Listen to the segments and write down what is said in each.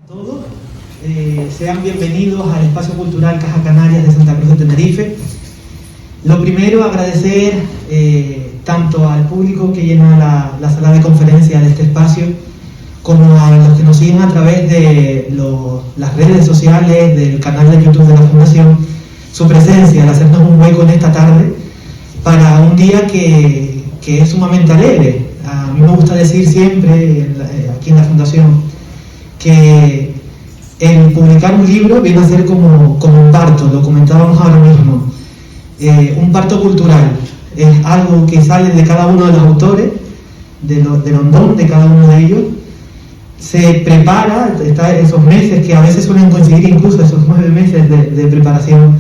Todos, sean bienvenidos al Espacio Cultural Caja Canarias de Santa Cruz de Tenerife. Lo primero, agradecer tanto al público que llena la sala de conferencias de este espacio, como a los que nos siguen a través de las redes sociales, del canal de YouTube de la Fundación, su presencia, al hacernos un hueco en esta tarde para un día que es sumamente alegre. A mí me gusta decir siempre, aquí en la Fundación, que el publicar un libro viene a ser como un parto, lo comentábamos ahora mismo, un parto cultural. Es algo que sale de cada uno de los autores, del hondón de cada uno de ellos, se prepara, está esos meses que a veces suelen coincidir incluso esos 9 meses de preparación,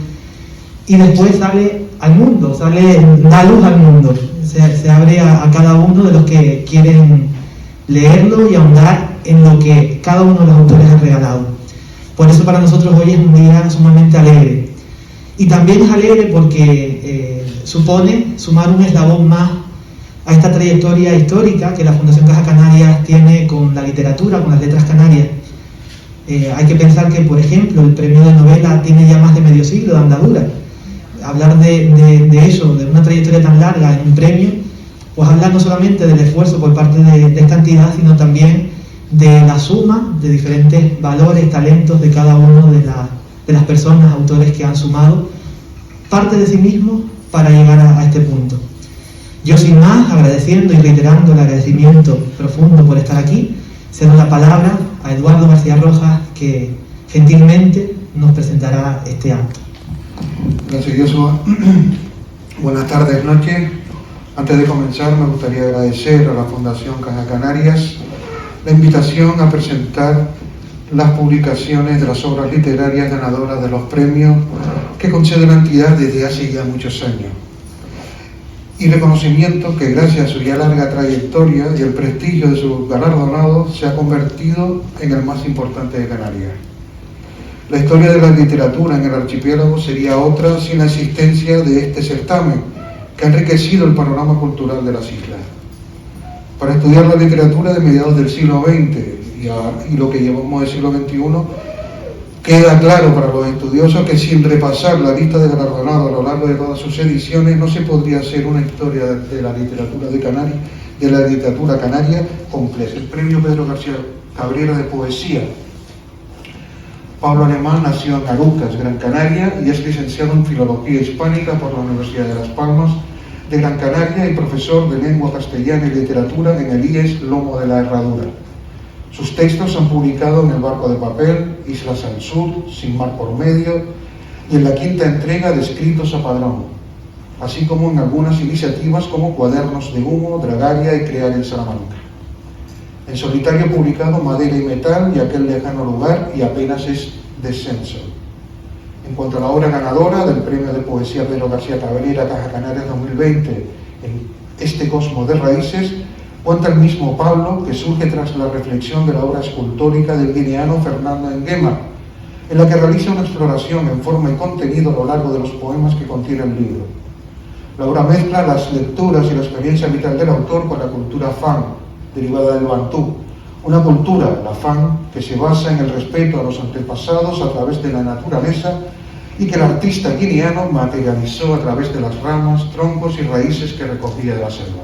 y después sale al mundo, da luz al mundo, se abre a cada uno de los que quieren leerlo y ahondar en lo que cada uno de los autores ha regalado. Por eso para nosotros hoy es un día sumamente alegre. Y también es alegre porque supone sumar un eslabón más a esta trayectoria histórica que la Fundación Caja Canarias tiene con la literatura, con las letras canarias. Hay que pensar que, por ejemplo, el premio de novela tiene ya más de medio siglo de andadura. Hablar de eso, de una trayectoria tan larga en un premio, pues habla no solamente del esfuerzo por parte de esta entidad, sino también de la suma de diferentes valores, talentos de cada uno de las personas, autores que han sumado parte de sí mismos para llegar a este punto. Yo, sin más, agradeciendo y reiterando el agradecimiento profundo por estar aquí, cedo la palabra a Eduardo García Rojas, que gentilmente nos presentará este acto. Gracias, Joshua. Buenas tardes, noches. Antes de comenzar, me gustaría agradecer a la Fundación Caja Canarias la invitación a presentar las publicaciones de las obras literarias ganadoras de los premios que concede la entidad desde hace ya muchos años. Y reconocimiento que, gracias a su ya larga trayectoria y el prestigio de sus galardonados, se ha convertido en el más importante de Canarias. La historia de la literatura en el archipiélago sería otra sin la existencia de este certamen, que ha enriquecido el panorama cultural de las islas. Para estudiar la literatura de mediados del siglo XX y lo que llevamos del siglo XXI, queda claro para los estudiosos que sin repasar la lista de galardonados a lo largo de todas sus ediciones no se podría hacer una historia de la literatura de Canarias, de la literatura canaria completa. El premio Pedro García Cabrera de poesía. Pablo Alemán nació en Arucas, Gran Canaria, y es licenciado en Filología Hispánica por la Universidad de Las Palmas de Gran Canaria y profesor de Lengua Castellana y Literatura en el IES Lomo de la Herradura. Sus textos se han publicado en El Barco de Papel, Islas al Sur, Sin Mar por Medio y en la 5ª entrega de Escritos a Padrón, así como en algunas iniciativas como Cuadernos de Humo, Dragaria y Crear en Salamanca. En solitario ha publicado Madera y Metal y Aquel lejano lugar y Apenas es descenso. En cuanto a la obra ganadora del Premio de Poesía Pedro García Cabrera Caja Canarias 2020, en Este Cosmos de Raíces, cuenta el mismo Pablo que surge tras la reflexión de la obra escultórica del guineano Fernando Nguema, en la que realiza una exploración en forma y contenido a lo largo de los poemas que contiene el libro. La obra mezcla las lecturas y la experiencia vital del autor con la cultura fan, derivada del bantú, una cultura, la fan, que se basa en el respeto a los antepasados a través de la naturaleza y que el artista guineano materializó a través de las ramas, troncos y raíces que recogía de la selva.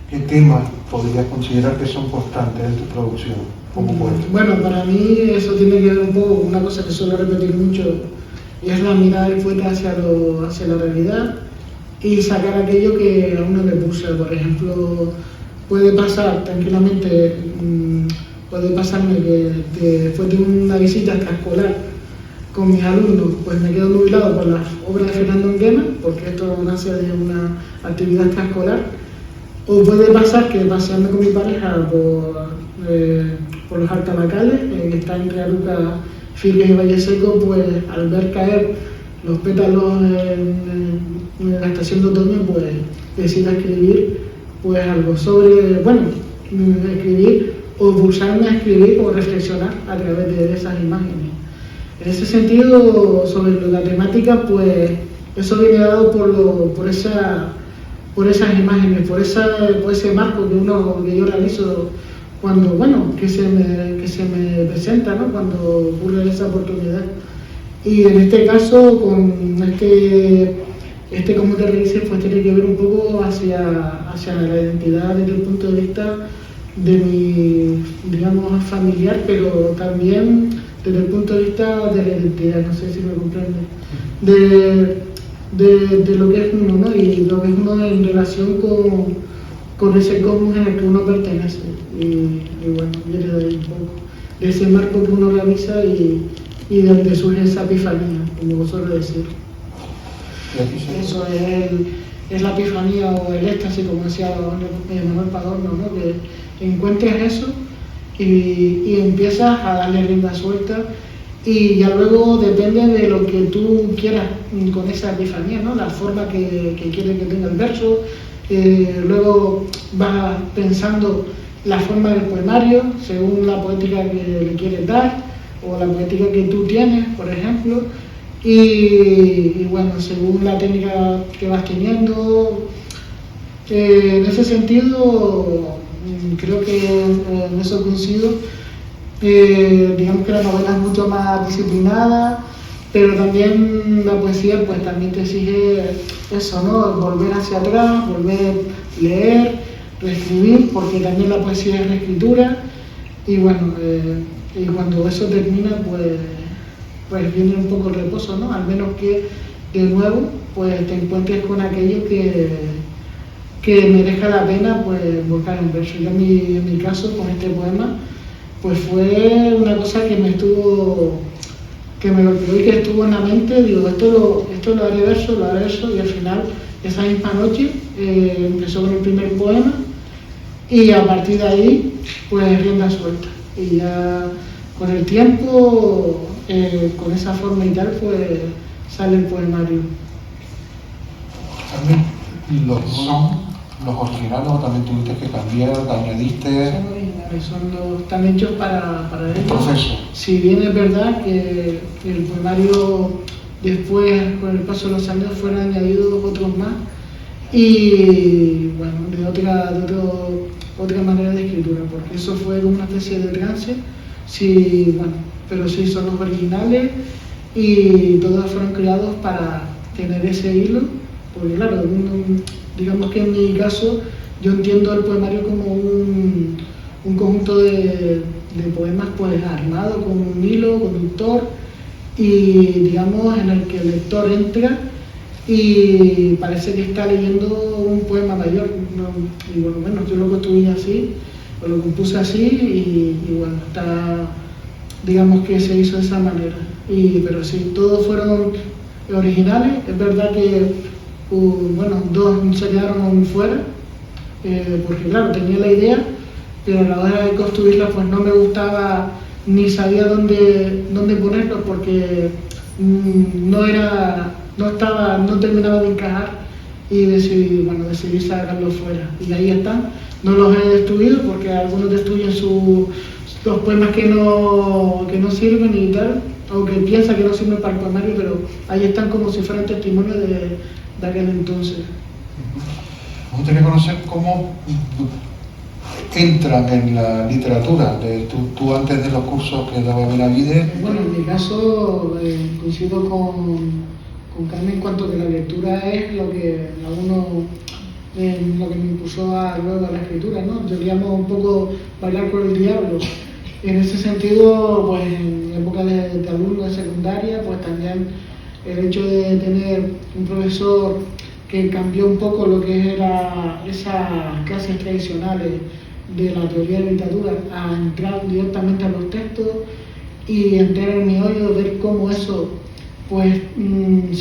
¿Qué temas podrías considerar que son constantes en tu producción como poeta? Bueno, para mí eso tiene que ver un poco con una cosa que suelo repetir mucho, y es la mirada del poeta hacia la realidad y sacar aquello que a uno le pulsa. Por ejemplo, puede pasar tranquilamente, puede pasarme que después de una visita extraescolar con mis alumnos, pues me quedo nublado por las obras de Fernando Nguema, porque esto nace de una actividad extraescolar. O puede pasar que paseando con mi pareja por los Altalacales, que está entre Arucas, Firgues y Valle Seco, pues al ver caer los pétalos en la estación de otoño, pues decido escribir pues algo sobre, escribir o pulsarme a escribir o reflexionar a través de esas imágenes. En ese sentido, sobre la temática, pues eso viene dado por esas imágenes, por ese marco que yo realizo bueno, que se me presenta, ¿no? Cuando ocurre esa oportunidad. Y en este caso, con como te dices, pues tiene que ver un poco hacia la identidad desde el punto de vista de mi, digamos, familiar, pero también desde el punto de vista de la identidad, no sé si me comprende, de lo que es uno, ¿no? Y lo que es uno en relación con ese cosmos en el que uno pertenece. Y bueno, viene de ahí un poco, de ese marco que uno realiza y de donde surge esa epifanía, como vos suele decir. Eso es la epifanía o el éxtasis, como decía Manuel Padorno, ¿no? Que encuentres eso y empiezas a darle rienda suelta y ya luego depende de lo que tú quieras con esa epifanía, ¿no? La forma que quieres que tenga el verso, luego vas pensando la forma del poemario según la poética que le quieres dar o la poética que tú tienes, por ejemplo. Y bueno, según la técnica que vas teniendo, en ese sentido, creo que en eso coincido. Digamos que la novela es mucho más disciplinada, pero también la poesía pues también te exige eso, ¿no? Volver hacia atrás, volver a leer, reescribir, porque también la poesía es reescritura. Y bueno, y cuando eso termina, pues viene un poco el reposo, ¿no? Al menos que de nuevo pues te encuentres con aquello que merezca la pena pues buscar un verso. Yo en mi caso con este poema pues fue una cosa que me golpeó y que estuvo en la mente. Digo, esto lo haré verso, y al final esa misma noche empezó con el primer poema y a partir de ahí pues rienda suelta y ya con el tiempo con esa forma y tal, pues sale el poemario. ¿También los originales o también tuviste que cambiar, te añadiste? Son originales, están hechos para ellos. Proceso. Si bien es verdad que el poemario después, con el paso de los años, fueron añadidos otros más y bueno, de otra manera de escritura, porque eso fue una especie de trance. Sí, bueno, pero sí son los originales y todos fueron creados para tener ese hilo, porque claro, digamos que en mi caso yo entiendo el poemario como un conjunto de poemas pues armados con un hilo conductor y digamos en el que el lector entra y parece que está leyendo un poema mayor, ¿no? Y bueno, yo lo construí así, o lo compuse así y bueno, digamos que se hizo de esa manera. Pero sí, todos fueron originales. Es verdad que bueno, dos se quedaron fuera, porque claro, tenía la idea, pero a la hora de construirla pues no me gustaba ni sabía dónde ponerlos porque no terminaba de encajar y decidí sacarlos fuera. Y ahí están. No los he destruido porque algunos destruyen los poemas que no sirven y tal, o que piensan que no sirven para el poemario, pero ahí están como si fueran testimonios de aquel entonces. Me gustaría conocer cómo entran en la literatura. Tú antes de los cursos que daba Benavides. Bueno, en mi caso coincido con Carmen en cuanto que la lectura es lo que a uno lo que me impulsó luego a la escritura, ¿no? Diríamos un poco bailar por el diablo. En ese sentido, pues en época de alumno de secundaria, pues también el hecho de tener un profesor que cambió un poco lo que era esas clases tradicionales de la teoría de la literatura a entrar directamente a los textos y entrar en mi oído, ver cómo eso pues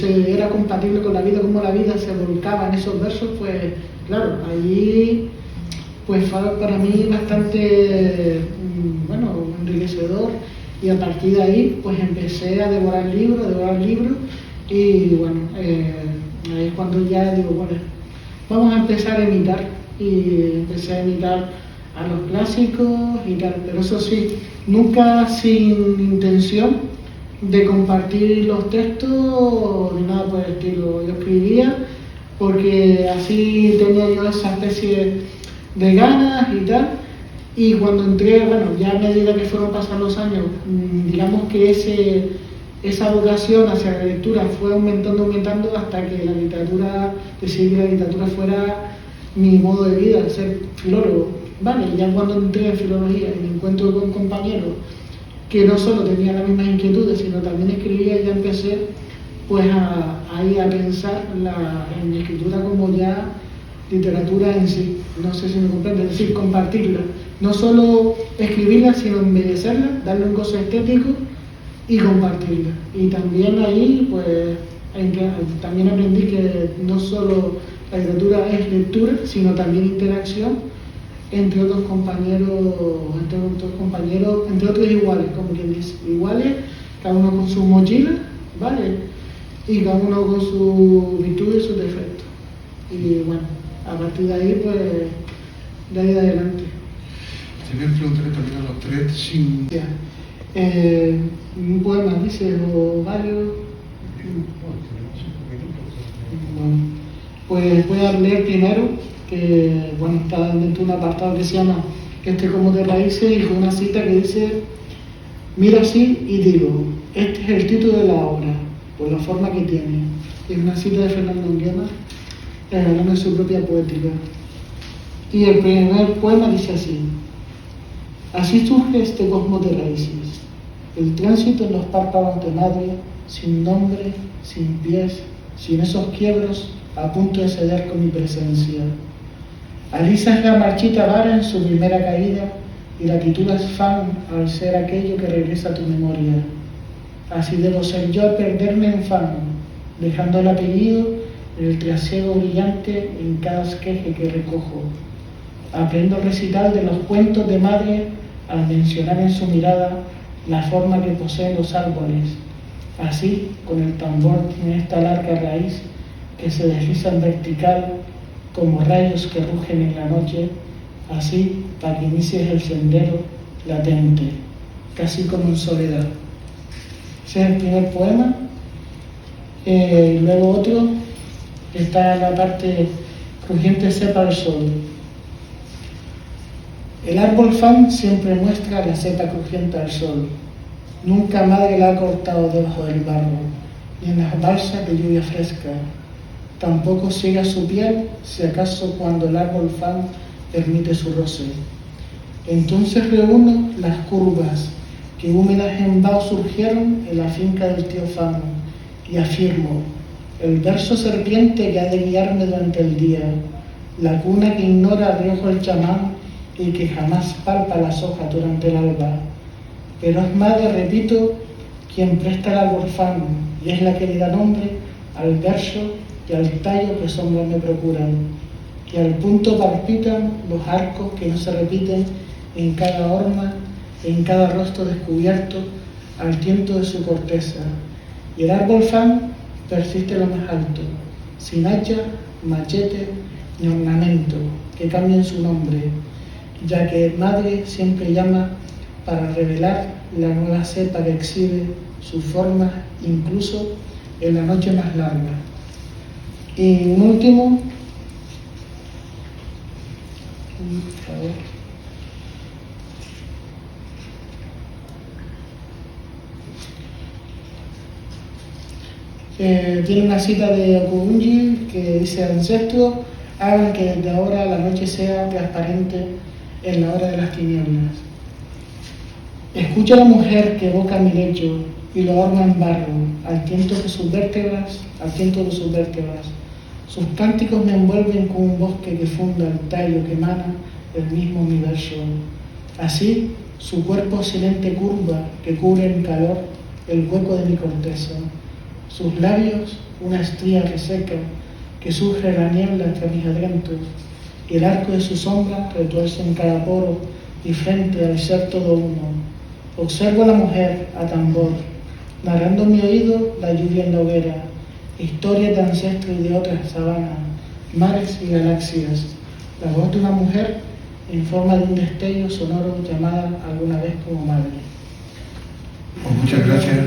era compatible con la vida, cómo la vida se volcaba en esos versos, pues claro, allí pues fue para mí bastante enriquecedor y a partir de ahí pues empecé a devorar libros y bueno, ahí es cuando ya digo, bueno, vamos a empezar a imitar y empecé a imitar a los clásicos y tal, pero eso sí, nunca sin intención de compartir los textos ni nada por el estilo. Yo escribía porque así tenía yo esa especie de ganas y tal, Y cuando entré, bueno, ya a medida que fueron pasando los años, digamos que esa vocación hacia la lectura fue aumentando hasta que la literatura, decidí que la literatura fuera mi modo de vida, ser filólogo. Vale, ya cuando entré en filología y me encuentro con compañeros que no solo tenían las mismas inquietudes, sino también escribía, ya empecé pues a pensar en mi escritura como ya literatura en sí. No sé si me comprende, es decir, compartirla. No solo escribirla, sino embellecerla, darle un gozo estético y compartirla. Y también ahí, pues, también aprendí que no solo la literatura es lectura, sino también interacción entre otros compañeros, entre otros iguales, como quien dice, iguales, cada uno con su mochila, ¿vale? Y cada uno con sus virtudes y sus defectos. Y bueno, a partir de ahí, pues, de ahí adelante. Te voy a preguntar también a los tres sin... Un poema, dice, o varios. Bueno, pues voy a leer primero, que bueno, está dentro de un apartado que se llama como de raíces, y con una cita que dice: miro así y digo, este es el título de la obra, por la forma que tiene. Es una cita de Fernando Nguema, hablando de su propia poética. Y el primer poema dice así: así surge este cosmos de raíces, el tránsito en los párpados de madre, sin nombre, sin pies, sin esos quiebros, a punto de ceder con mi presencia. Alisas la marchita vara en su primera caída y la titulas fan al ser aquello que regresa a tu memoria. Así debo ser yo al perderme en fan, dejando el apellido en el trasiego brillante en cada esqueje que recojo. Aprendo el recital de los cuentos de madre al mencionar en su mirada la forma que poseen los árboles. Así, con el tambor en esta larga raíz que se desliza en vertical como rayos que rugen en la noche, así para que inicies el sendero latente, casi como en soledad. Ese es el primer poema. Luego otro, está en la parte crujiente cepa al sol. El árbol fan siempre muestra la cepa crujiente al sol. Nunca madre la ha cortado debajo del barro, ni en las balsas de lluvia fresca. Tampoco ciega su piel, si acaso cuando el árbol fan permite su roce. Entonces reúno las curvas que húmedas en vaho surgieron en la finca del tío Fan y afirmo el verso serpiente que ha de guiarme durante el día, la cuna que ignora a riesgo el chamán y que jamás palpa las hojas durante el alba. Pero es madre, repito, quien presta el árbol fan y es la que le da nombre al verso y al tallo que sombra me procuran, y al punto palpitan los arcos que no se repiten en cada horma, en cada rostro descubierto al tiento de su corteza, y el árbol fan persiste lo más alto, sin hacha, machete ni ornamento que cambien su nombre, ya que madre siempre llama para revelar la nueva cepa que exhibe su forma incluso en la noche más larga. Y un último, tiene una cita de Okugunji que dice: ancestros, hagan que desde ahora la noche sea transparente en la hora de las tinieblas. Escucha a la mujer que evoca mi lecho y lo adorna en barro, al tiento de sus vértebras. Sus cánticos me envuelven con un bosque que funda el tallo que emana el mismo universo. Así, su cuerpo silente curva que cubre en calor el hueco de mi corteza. Sus labios, una estría reseca que surge la niebla entre mis adentros, y el arco de su sombra retuerce en cada poro y frente al ser todo uno. Observo a la mujer a tambor, narrando en mi oído la lluvia en la hoguera, historias de ancestros y de otras sabanas, mares y galaxias, la voz de una mujer en forma de un destello sonoro llamada alguna vez como madre. Muchas gracias.